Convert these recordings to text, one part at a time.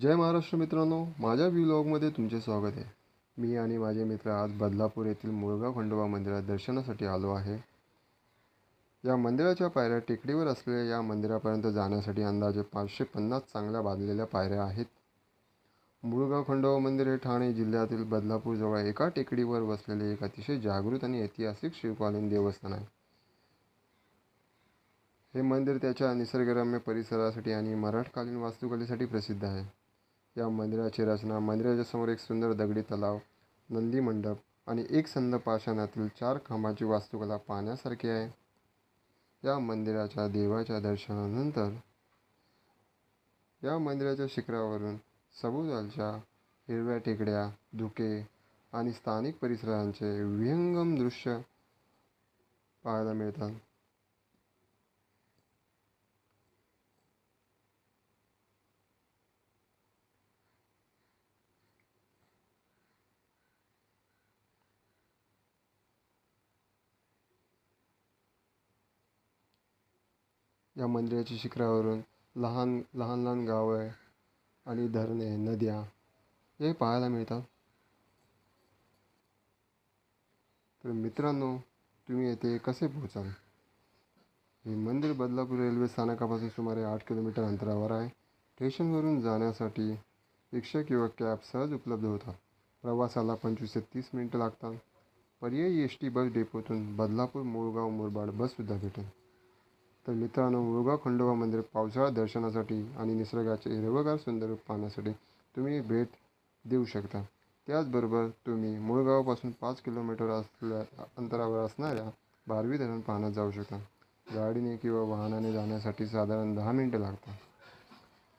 जय महाराष्ट्र मित्रांनो, माझ्या व्लॉगमध्ये तुमचे स्वागत आहे। मी आणि माझे मित्र आज बदलापूर येथील मुळगाव खंडोबा मंदिरात दर्शनासाठी आलो आहे। या मंदिराच्या पायऱ्या टेकडीवर असलेल्या या मंदिरापर्यंत जाण्यासाठी अंदाजे 550 चांगल्या बांधलेल्या पायऱ्या आहेत। मुळगाव खंडोबा मंदिर हे ठाणे जिल्ह्यातील बदलापूर जवळ एका टेकडीवर वसलेले एक अतिशय जागृत आणि ऐतिहासिक शिवकालीन देवस्थान आहे। हे मंदिर त्याच्या निसर्गरम्य परिसरासाठी आणि मराठकालीन वास्तुकलेसाठी प्रसिद्ध आहे। या मंदिराची रचना मंदिराच्या समोर एक सुंदर दगडी तलाव, नंदी मंडप आणि एकसंध पाषाणातील 4 खांबाची वास्तुकला पाहण्यासारखी आहे। या मंदिराच्या देवाच्या दर्शनानंतर या मंदिराच्या शिखरावरून सभोवतालच्या हिरव्या टेकड्या, धुके आणि स्थानिक परिसरांचे विहंगम दृश्य पाहायला मिळतात। या मंदिराच्या शिखरावरून लहान लहान गावे आणि धरणे, नद्या हे पाहायला मिळतात। तर मित्रांनो, तुम्ही येथे कसे पोहोचाल? हे मंदिर बदलापूर रेल्वे स्थानकापासून सुमारे 8 किलोमीटर अंतरावर आहे। स्टेशनवरून जाण्यासाठी रिक्षा किंवा कॅब सहज उपलब्ध होतात। प्रवासाला 25 ते 30 मिनिटं लागतात। पर्यायी एस टी बस डेपोतून बदलापूर, मुळगाव, मुरबाड बससुद्धा भेटेल। तर मित्रांनो, मुळगाव खंडोबा मंदिर पावसाळ्यात दर्शनासाठी आणि निसर्गाचे हिरवगार सुंदर रूप पाहण्यासाठी तुम्ही भेट देऊ शकता। त्याचबरोबर तुम्ही मुळगावापासून 5 किलोमीटर अंतरावर असणाऱ्या बारवी धरण पाहण्यात जाऊ शकता। गाडीने किंवा वाहनाने जाण्यासाठी साधारण 10 मिनिटं लागतात।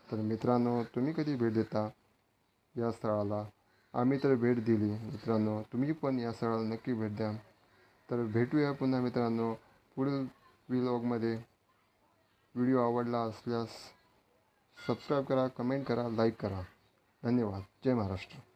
तर मित्रांनो, तुम्ही कधी भेट देता या स्थळाला? आम्ही तर भेट दिली। मित्रांनो, तुम्ही पण या स्थळाला नक्की भेट द्या। तर भेटूया पुन्हा मित्रांनो पुढील व्लॉगमध्ये। व्हिडिओ आवडला असल्यास सबस्क्राईब करा, कमेंट करा, लाईक करा। धन्यवाद। जय महाराष्ट्र।